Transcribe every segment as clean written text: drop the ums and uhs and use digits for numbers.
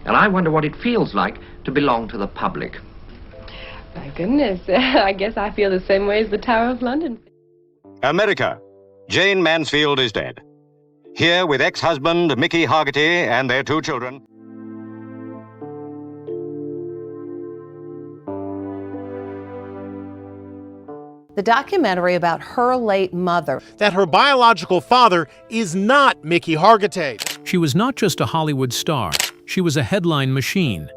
And I wonder what it feels like to belong to the public. My goodness, I guess I feel the same way as the Tower of London. America. Jayne Mansfield is dead. Here with ex-husband Mickey Hargitay and their 2 children. The documentary about her late mother. That her biological father is not Mickey Hargitay. She was not just a Hollywood star, she was a headline machine.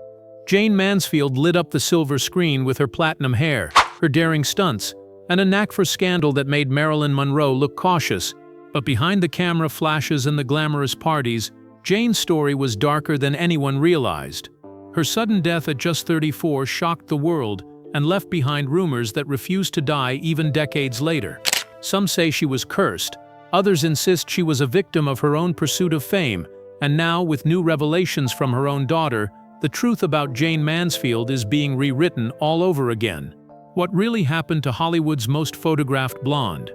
Jayne Mansfield lit up the silver screen with her platinum hair, her daring stunts, and a knack for scandal that made Marilyn Monroe look cautious. But behind the camera flashes and the glamorous parties, Jayne's story was darker than anyone realized. Her sudden death at just 34 shocked the world and left behind rumors that refused to die even decades later. Some say she was cursed, others insist she was a victim of her own pursuit of fame, and now, with new revelations from her own daughter, the truth about Jayne Mansfield is being rewritten all over again. What really happened to Hollywood's most photographed blonde?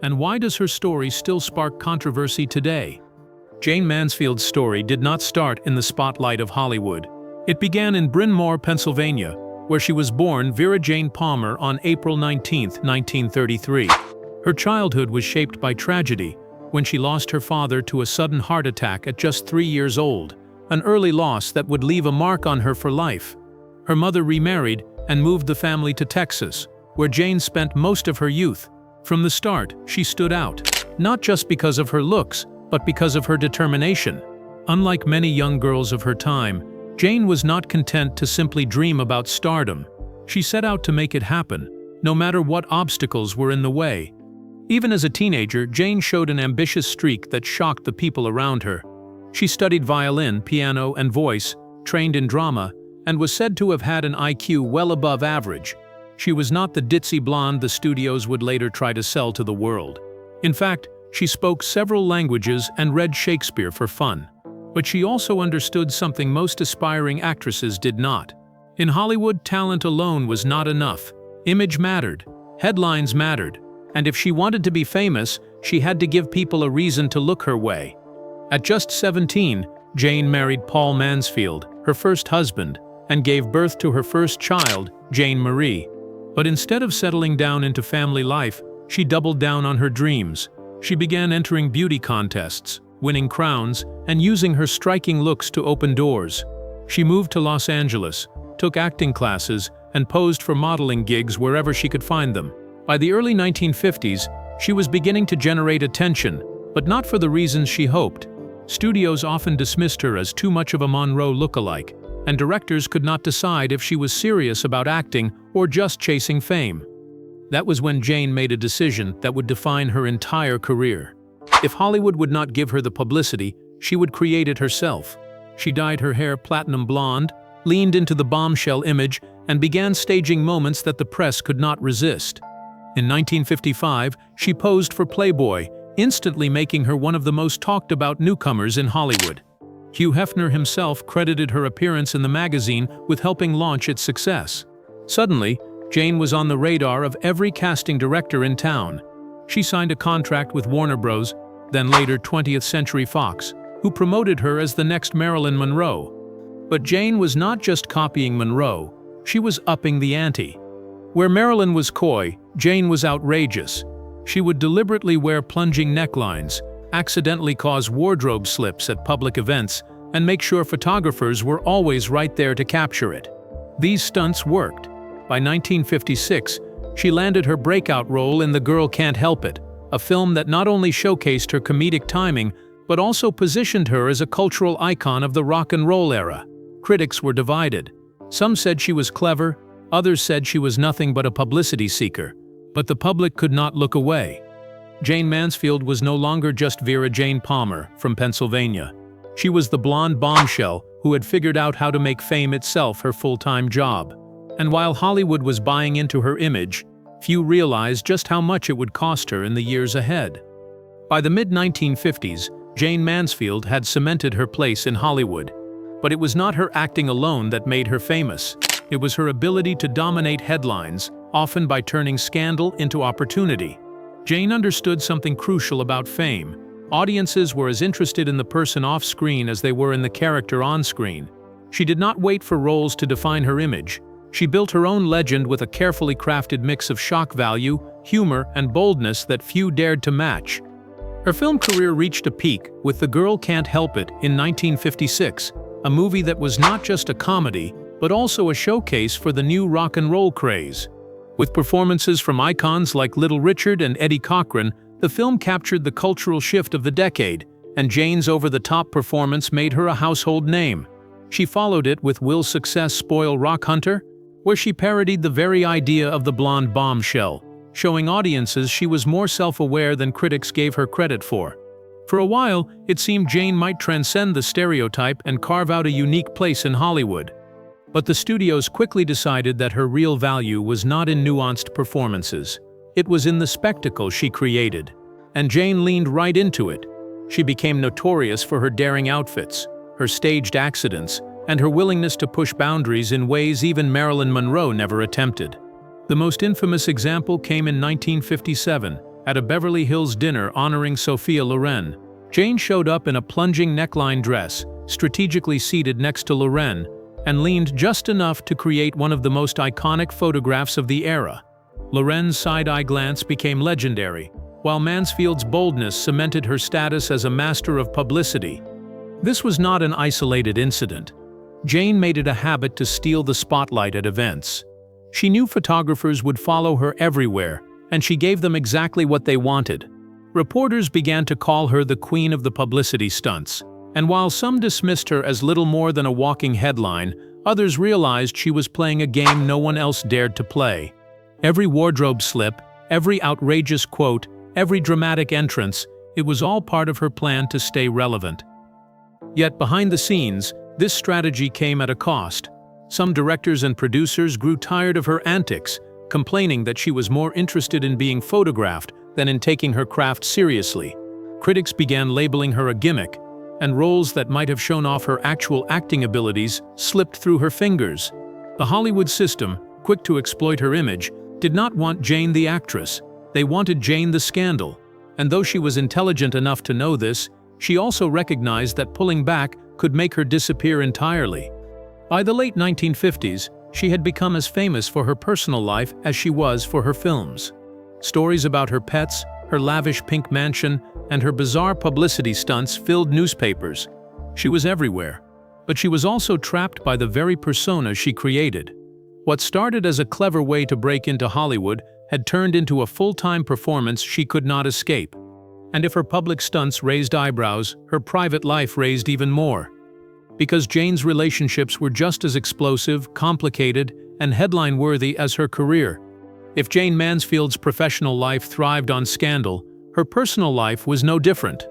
And why does her story still spark controversy today? Jayne Mansfield's story did not start in the spotlight of Hollywood. It began in Bryn Mawr, Pennsylvania, where she was born Vera Jane Palmer on April 19, 1933. Her childhood was shaped by tragedy when she lost her father to a sudden heart attack at just 3 years old, an early loss that would leave a mark on her for life. Her mother remarried and moved the family to Texas, where Jayne spent most of her youth. From the start, she stood out, not just because of her looks, but because of her determination. Unlike many young girls of her time, Jayne was not content to simply dream about stardom. She set out to make it happen, no matter what obstacles were in the way. Even as a teenager, Jayne showed an ambitious streak that shocked the people around her. She studied violin, piano, and voice, trained in drama, and was said to have had an IQ well above average. She was not the ditzy blonde the studios would later try to sell to the world. In fact, she spoke several languages and read Shakespeare for fun. But she also understood something most aspiring actresses did not. In Hollywood, talent alone was not enough. Image mattered, headlines mattered, and if she wanted to be famous, she had to give people a reason to look her way. At just 17, Jayne married Paul Mansfield, her first husband, and gave birth to her first child, Jane Marie. But instead of settling down into family life, she doubled down on her dreams. She began entering beauty contests, winning crowns, and using her striking looks to open doors. She moved to Los Angeles, took acting classes, and posed for modeling gigs wherever she could find them. By the early 1950s, she was beginning to generate attention, but not for the reasons she hoped. Studios often dismissed her as too much of a Monroe lookalike, and directors could not decide if she was serious about acting or just chasing fame. That was when Jayne made a decision that would define her entire career. If Hollywood would not give her the publicity, she would create it herself. She dyed her hair platinum blonde, leaned into the bombshell image, and began staging moments that the press could not resist. In 1955, she posed for Playboy, instantly making her one of the most talked about newcomers in Hollywood. Hugh Hefner himself credited her appearance in the magazine with helping launch its success. Suddenly, Jayne was on the radar of every casting director in town. She signed a contract with Warner Bros., then later 20th Century Fox, who promoted her as the next Marilyn Monroe. But Jayne was not just copying Monroe, she was upping the ante. Where Marilyn was coy, Jayne was outrageous. She would deliberately wear plunging necklines, accidentally cause wardrobe slips at public events, and make sure photographers were always right there to capture it. These stunts worked. By 1956, she landed her breakout role in The Girl Can't Help It, a film that not only showcased her comedic timing, but also positioned her as a cultural icon of the rock and roll era. Critics were divided. Some said she was clever, others said she was nothing but a publicity seeker. But the public could not look away. Jayne Mansfield was no longer just Vera Jane Palmer from Pennsylvania. She was the blonde bombshell who had figured out how to make fame itself her full-time job. And while Hollywood was buying into her image, few realized just how much it would cost her in the years ahead. By the mid-1950s, Jayne Mansfield had cemented her place in Hollywood. But it was not her acting alone that made her famous. It was her ability to dominate headlines, often by turning scandal into opportunity. Jayne understood something crucial about fame. Audiences were as interested in the person off-screen as they were in the character on-screen. She did not wait for roles to define her image. She built her own legend with a carefully crafted mix of shock value, humor, and boldness that few dared to match. Her film career reached a peak with The Girl Can't Help It in 1956, a movie that was not just a comedy, but also a showcase for the new rock and roll craze. With performances from icons like Little Richard and Eddie Cochran, the film captured the cultural shift of the decade, and Jayne's over-the-top performance made her a household name. She followed it with Will Success Spoil Rock Hunter, where she parodied the very idea of the blonde bombshell, showing audiences she was more self-aware than critics gave her credit for. For a while, it seemed Jayne might transcend the stereotype and carve out a unique place in Hollywood. But the studios quickly decided that her real value was not in nuanced performances. It was in the spectacle she created. And Jayne leaned right into it. She became notorious for her daring outfits, her staged accidents, and her willingness to push boundaries in ways even Marilyn Monroe never attempted. The most infamous example came in 1957, at a Beverly Hills dinner honoring Sophia Loren. Jayne showed up in a plunging neckline dress, strategically seated next to Loren, and leaned just enough to create one of the most iconic photographs of the era. Loren's side-eye glance became legendary, while Mansfield's boldness cemented her status as a master of publicity. This was not an isolated incident. Jayne made it a habit to steal the spotlight at events. She knew photographers would follow her everywhere, and she gave them exactly what they wanted. Reporters began to call her the queen of the publicity stunts, and while some dismissed her as little more than a walking headline, others realized she was playing a game no one else dared to play. Every wardrobe slip, every outrageous quote, every dramatic entrance, it was all part of her plan to stay relevant. Yet behind the scenes, this strategy came at a cost. Some directors and producers grew tired of her antics, complaining that she was more interested in being photographed than in taking her craft seriously. Critics began labeling her a gimmick, and roles that might have shown off her actual acting abilities slipped through her fingers. The Hollywood system, quick to exploit her image, did not want Jayne the actress. They wanted Jayne the scandal. And though she was intelligent enough to know this, she also recognized that pulling back could make her disappear entirely. By the late 1950s, she had become as famous for her personal life as she was for her films. Stories about her pets, her lavish pink mansion, and her bizarre publicity stunts filled newspapers. She was everywhere, but she was also trapped by the very persona she created. What started as a clever way to break into Hollywood had turned into a full-time performance she could not escape. And if her public stunts raised eyebrows, her private life raised even more. Because Jayne's relationships were just as explosive, complicated, and headline-worthy as her career. If Jayne Mansfield's professional life thrived on scandal, her personal life was no different.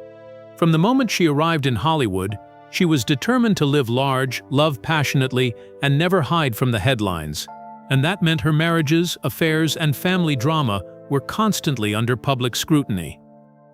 From the moment she arrived in Hollywood, she was determined to live large, love passionately, and never hide from the headlines. And that meant her marriages, affairs, and family drama were constantly under public scrutiny.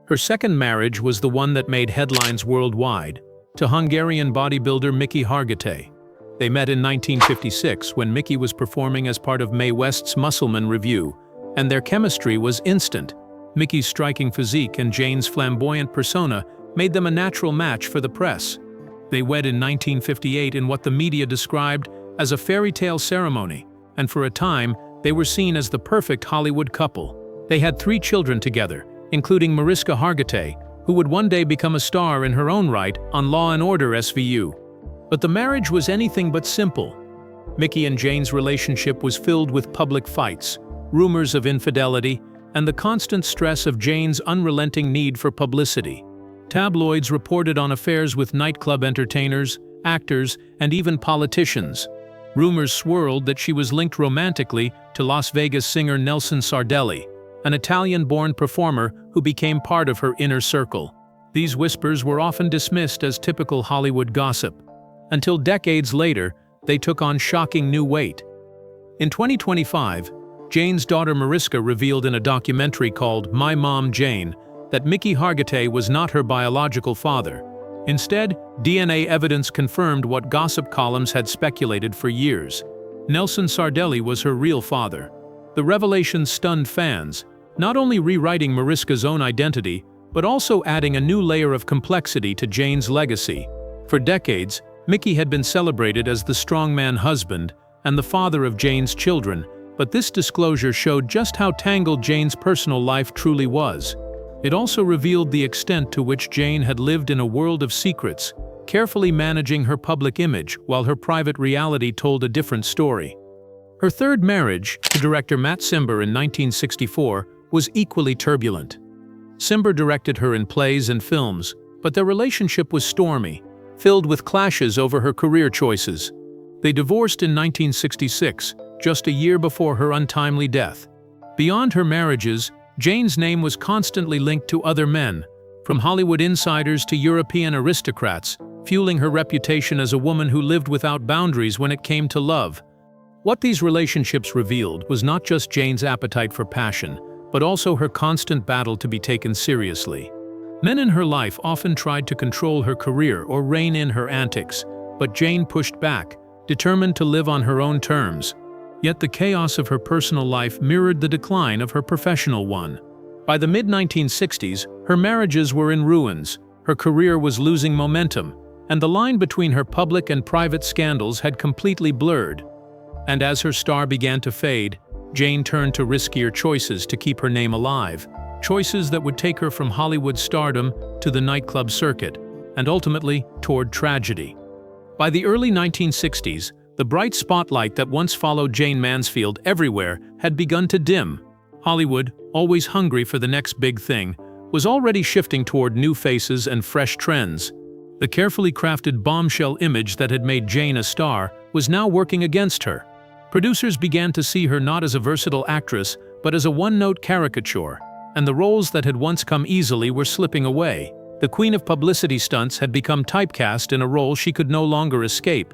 Her second marriage was the one that made headlines worldwide, to Hungarian bodybuilder Mickey Hargitay. They met in 1956 when Mickey was performing as part of Mae West's Muscleman Revue, and their chemistry was instant. Mickey's striking physique and Jayne's flamboyant persona made them a natural match for the press. They wed in 1958 in what the media described as a fairy tale ceremony, and for a time, they were seen as the perfect Hollywood couple. They had 3 children together, including Mariska Hargitay, who would one day become a star in her own right on Law and Order SVU. But the marriage was anything but simple. Mickey and Jayne's relationship was filled with public fights, rumors of infidelity, and the constant stress of Jayne's unrelenting need for publicity. Tabloids reported on affairs with nightclub entertainers, actors, and even politicians. Rumors swirled that she was linked romantically to Las Vegas singer Nelson Sardelli, an Italian-born performer who became part of her inner circle. These whispers were often dismissed as typical Hollywood gossip, until decades later, they took on shocking new weight. In 2025, Jayne's daughter Mariska revealed in a documentary called My Mom Jayne that Mickey Hargitay was not her biological father. Instead, DNA evidence confirmed what gossip columns had speculated for years. Nelson Sardelli was her real father. The revelation stunned fans, not only rewriting Mariska's own identity, but also adding a new layer of complexity to Jayne's legacy. For decades, Mickey had been celebrated as the strongman husband and the father of Jayne's children, but this disclosure showed just how tangled Jayne's personal life truly was. It also revealed the extent to which Jayne had lived in a world of secrets, carefully managing her public image while her private reality told a different story. Her third marriage, to director Matt Cimber in 1964, was equally turbulent. Cimber directed her in plays and films, but their relationship was stormy, filled with clashes over her career choices. They divorced in 1966, just a year before her untimely death. Beyond her marriages, Jayne's name was constantly linked to other men, from Hollywood insiders to European aristocrats, fueling her reputation as a woman who lived without boundaries when it came to love. What these relationships revealed was not just Jayne's appetite for passion, but also her constant battle to be taken seriously. Men in her life often tried to control her career or rein in her antics, but Jayne pushed back, determined to live on her own terms. Yet the chaos of her personal life mirrored the decline of her professional one. By the mid-1960s, her marriages were in ruins, her career was losing momentum, and the line between her public and private scandals had completely blurred. And as her star began to fade, Jayne turned to riskier choices to keep her name alive, choices that would take her from Hollywood stardom to the nightclub circuit, and ultimately toward tragedy. By the early 1960s, the bright spotlight that once followed Jayne Mansfield everywhere had begun to dim. Hollywood, always hungry for the next big thing, was already shifting toward new faces and fresh trends. The carefully crafted bombshell image that had made Jayne a star was now working against her. Producers began to see her not as a versatile actress, but as a one-note caricature, and the roles that had once come easily were slipping away. The queen of publicity stunts had become typecast in a role she could no longer escape.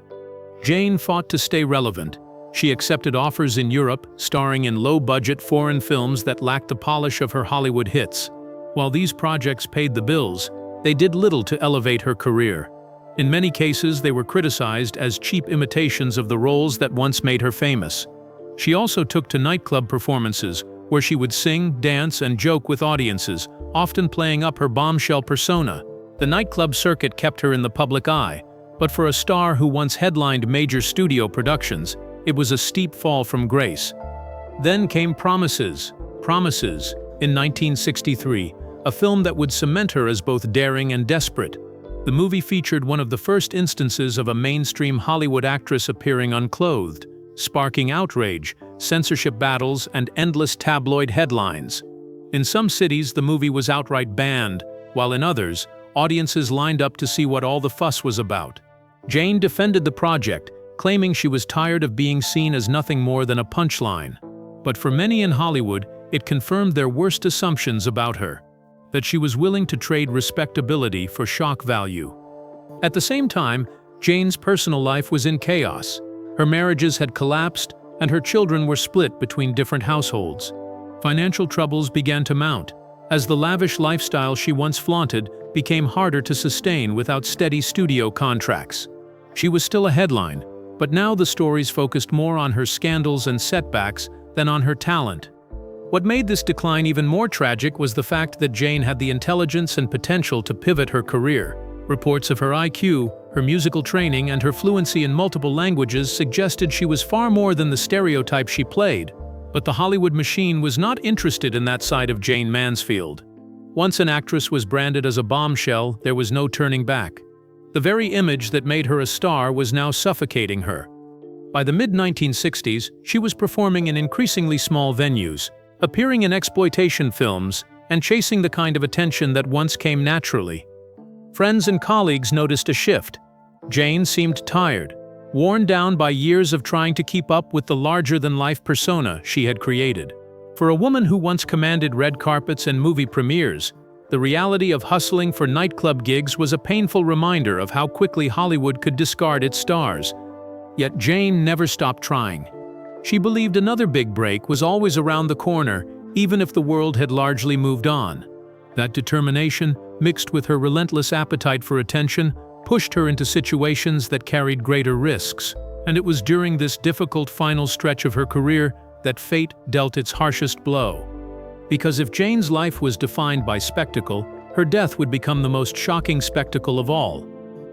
Jayne fought to stay relevant. She accepted offers in Europe, starring in low-budget foreign films that lacked the polish of her Hollywood hits. While these projects paid the bills, they did little to elevate her career. In many cases, they were criticized as cheap imitations of the roles that once made her famous. She also took to nightclub performances, where she would sing, dance, and joke with audiences, often playing up her bombshell persona. The nightclub circuit kept her in the public eye, but for a star who once headlined major studio productions, it was a steep fall from grace. Then came Promises. Promises, in 1963, a film that would cement her as both daring and desperate. The movie featured one of the first instances of a mainstream Hollywood actress appearing unclothed, sparking outrage, censorship battles, and endless tabloid headlines. In some cities, the movie was outright banned, while in others, audiences lined up to see what all the fuss was about. Jayne defended the project, claiming she was tired of being seen as nothing more than a punchline. But for many in Hollywood, it confirmed their worst assumptions about her, that she was willing to trade respectability for shock value. At the same time, Jayne's personal life was in chaos. Her marriages had collapsed, and her children were split between different households. Financial troubles began to mount, as the lavish lifestyle she once flaunted became harder to sustain without steady studio contracts. She was still a headline, but now the stories focused more on her scandals and setbacks than on her talent. What made this decline even more tragic was the fact that Jayne had the intelligence and potential to pivot her career. Reports of her IQ, her musical training, and her fluency in multiple languages suggested she was far more than the stereotype she played. But the Hollywood machine was not interested in that side of Jayne Mansfield. Once an actress was branded as a bombshell, there was no turning back. The very image that made her a star was now suffocating her. By the mid-1960s, she was performing in increasingly small venues, appearing in exploitation films, and chasing the kind of attention that once came naturally. Friends and colleagues noticed a shift. Jayne seemed tired, worn down by years of trying to keep up with the larger-than-life persona she had created. For a woman who once commanded red carpets and movie premieres, the reality of hustling for nightclub gigs was a painful reminder of how quickly Hollywood could discard its stars. Yet Jayne never stopped trying. She believed another big break was always around the corner, even if the world had largely moved on. That determination, mixed with her relentless appetite for attention, pushed her into situations that carried greater risks. And it was during this difficult final stretch of her career that fate dealt its harshest blow. Because if Jayne's life was defined by spectacle, her death would become the most shocking spectacle of all.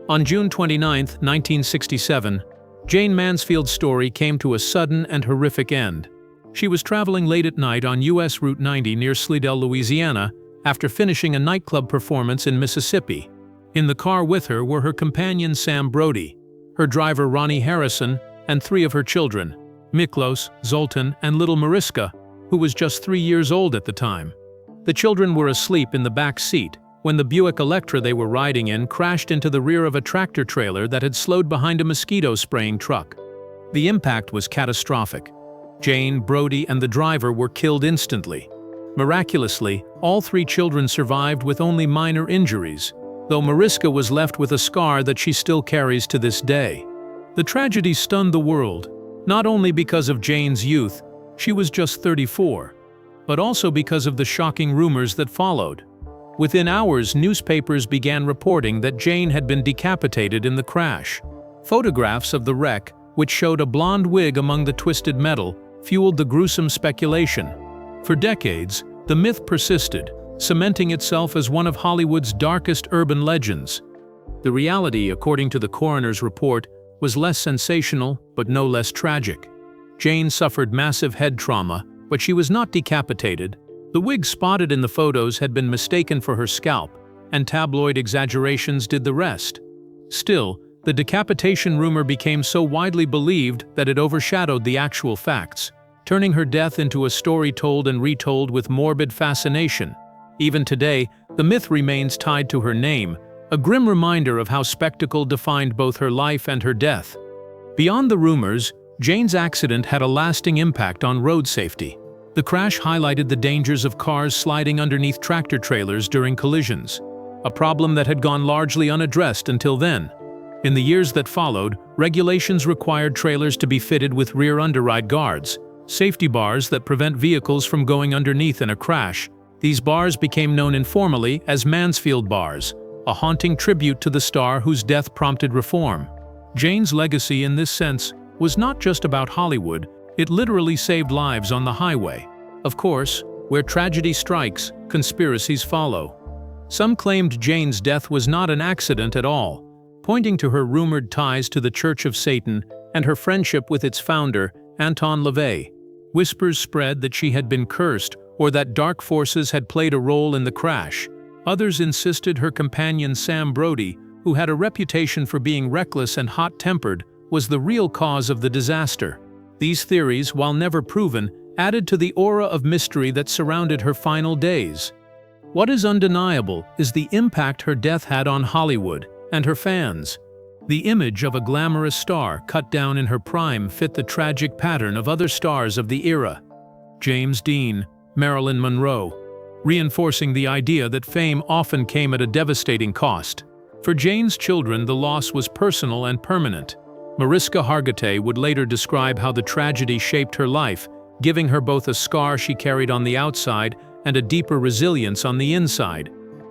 On June 29, 1967, Jayne Mansfield's story came to a sudden and horrific end. She was traveling late at night on U.S. Route 90 near Slidell, Louisiana, after finishing a nightclub performance in Mississippi. In the car with her were her companion Sam Brody, her driver Ronnie Harrison, and 3 of her children, Miklos, Zoltan, and little Mariska, who was just 3 years old at the time. The children were asleep in the back seat when the Buick Electra they were riding in crashed into the rear of a tractor trailer that had slowed behind a mosquito-spraying truck. The impact was catastrophic. Jayne, Brody, and the driver were killed instantly. Miraculously, all 3 children survived with only minor injuries, though Mariska was left with a scar that she still carries to this day. The tragedy stunned the world, not only because of Jayne's youth, she was just 34, but also because of the shocking rumors that followed. Within hours, newspapers began reporting that Jayne had been decapitated in the crash. Photographs of the wreck, which showed a blonde wig among the twisted metal, fueled the gruesome speculation. For decades, the myth persisted, cementing itself as one of Hollywood's darkest urban legends. The reality, according to the coroner's report, was less sensational but no less tragic. Jayne suffered massive head trauma, but she was not decapitated. The wig spotted in the photos had been mistaken for her scalp, and tabloid exaggerations did the rest. Still, the decapitation rumor became so widely believed that it overshadowed the actual facts, turning her death into a story told and retold with morbid fascination. Even today, the myth remains tied to her name, a grim reminder of how spectacle defined both her life and her death. Beyond the rumors, Jayne's accident had a lasting impact on road safety. The crash highlighted the dangers of cars sliding underneath tractor trailers during collisions, a problem that had gone largely unaddressed until then. In the years that followed, regulations required trailers to be fitted with rear underride guards, safety bars that prevent vehicles from going underneath in a crash. These bars became known informally as Mansfield bars, a haunting tribute to the star whose death prompted reform. Jayne's legacy in this sense was not just about Hollywood, it literally saved lives on the highway. Of course, where tragedy strikes, conspiracies follow. Some claimed Jayne's death was not an accident at all, pointing to her rumored ties to the Church of Satan and her friendship with its founder, Anton LaVey. Whispers spread that she had been cursed or that dark forces had played a role in the crash. Others insisted her companion Sam Brody, who had a reputation for being reckless and hot-tempered, was the real cause of the disaster. These theories, while never proven, added to the aura of mystery that surrounded her final days. What is undeniable is the impact her death had on Hollywood and her fans. The image of a glamorous star cut down in her prime fit the tragic pattern of other stars of the era. James Dean, Marilyn Monroe, reinforcing the idea that fame often came at a devastating cost. For Jayne's children, the loss was personal and permanent. Mariska Hargitay would later describe how the tragedy shaped her life, giving her both a scar she carried on the outside and a deeper resilience on the inside.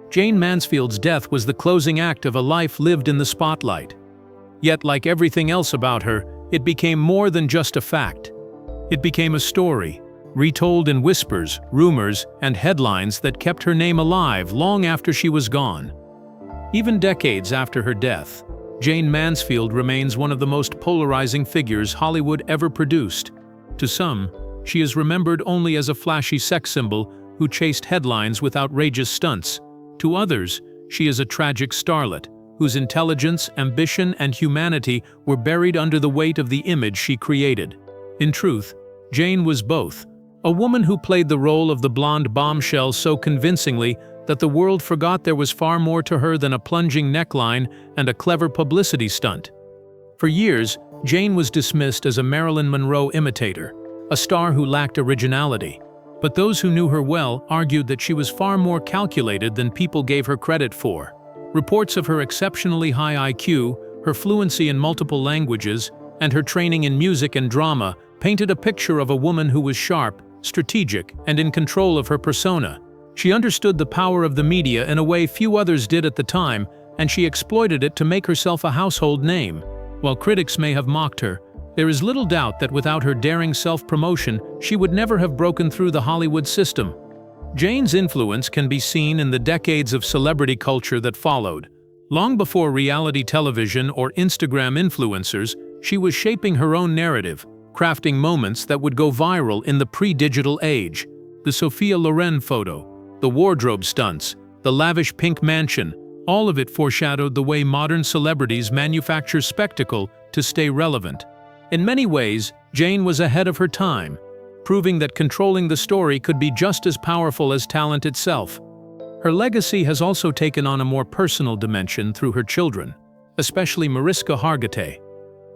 Jayne Mansfield's death was the closing act of a life lived in the spotlight. Yet, like everything else about her, it became more than just a fact. It became a story, retold in whispers, rumors, and headlines that kept her name alive long after she was gone. Even decades after her death, Jayne Mansfield remains one of the most polarizing figures Hollywood ever produced. To some, she is remembered only as a flashy sex symbol who chased headlines with outrageous stunts. To others, she is a tragic starlet, whose intelligence, ambition, and humanity were buried under the weight of the image she created. In truth, Jayne was both, a woman who played the role of the blonde bombshell so convincingly that the world forgot there was far more to her than a plunging neckline and a clever publicity stunt. For years, Jayne was dismissed as a Marilyn Monroe imitator, a star who lacked originality. But those who knew her well argued that she was far more calculated than people gave her credit for. Reports of her exceptionally high IQ, her fluency in multiple languages, and her training in music and drama painted a picture of a woman who was sharp, strategic, and in control of her persona. She understood the power of the media in a way few others did at the time, and she exploited it to make herself a household name. While critics may have mocked her, there is little doubt that without her daring self-promotion, she would never have broken through the Hollywood system. Jayne's influence can be seen in the decades of celebrity culture that followed. Long before reality television or Instagram influencers, she was shaping her own narrative, crafting moments that would go viral in the pre-digital age. The Sophia Loren photo, the wardrobe stunts, the lavish pink mansion, all of it foreshadowed the way modern celebrities manufacture spectacle to stay relevant. In many ways, Jayne was ahead of her time, proving that controlling the story could be just as powerful as talent itself. Her legacy has also taken on a more personal dimension through her children, especially Mariska Hargitay.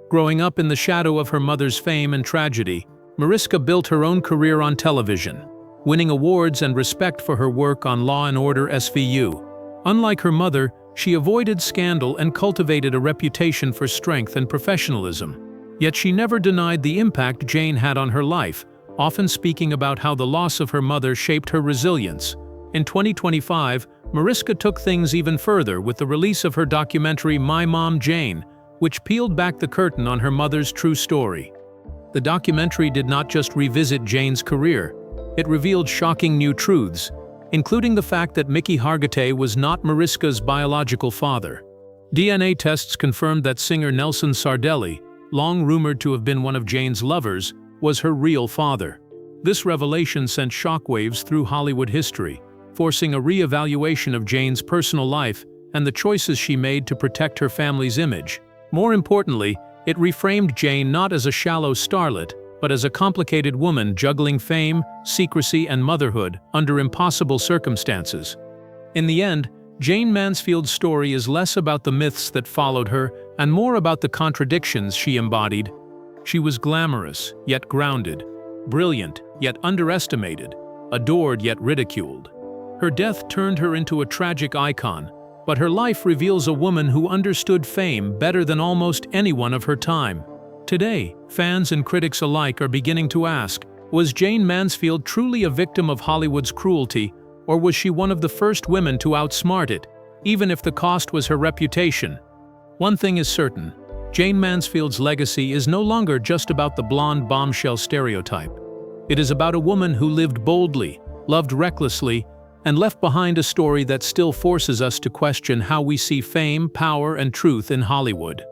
Growing up in the shadow of her mother's fame and tragedy, Mariska built her own career on television, winning awards and respect for her work on Law & Order SVU. Unlike her mother, she avoided scandal and cultivated a reputation for strength and professionalism. Yet she never denied the impact Jayne had on her life, often speaking about how the loss of her mother shaped her resilience. In 2025, Mariska took things even further with the release of her documentary My Mom Jayne, which peeled back the curtain on her mother's true story. The documentary did not just revisit Jayne's career, it revealed shocking new truths, including the fact that Mickey Hargitay was not Mariska's biological father. DNA tests confirmed that singer Nelson Sardelli, long rumored to have been one of Jayne's lovers, was her real father. This revelation sent shockwaves through Hollywood history, forcing a re-evaluation of Jayne's personal life and the choices she made to protect her family's image. More importantly, it reframed Jayne not as a shallow starlet, but as a complicated woman juggling fame, secrecy, and motherhood under impossible circumstances. In the end, Jayne Mansfield's story is less about the myths that followed her and more about the contradictions she embodied. She was glamorous, yet grounded, brilliant, yet underestimated, adored yet ridiculed. Her death turned her into a tragic icon, but her life reveals a woman who understood fame better than almost anyone of her time. Today, fans and critics alike are beginning to ask, was Jayne Mansfield truly a victim of Hollywood's cruelty, or was she one of the first women to outsmart it, even if the cost was her reputation? One thing is certain, Jayne Mansfield's legacy is no longer just about the blonde bombshell stereotype. It is about a woman who lived boldly, loved recklessly, and left behind a story that still forces us to question how we see fame, power, and truth in Hollywood.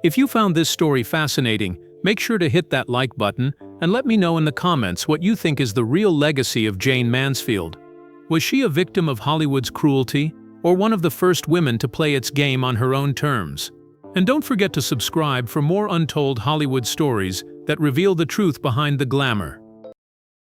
If you found this story fascinating, make sure to hit that like button and let me know in the comments what you think is the real legacy of Jayne Mansfield. Was she a victim of Hollywood's cruelty, or one of the first women to play its game on her own terms? And don't forget to subscribe for more untold Hollywood stories that reveal the truth behind the glamour.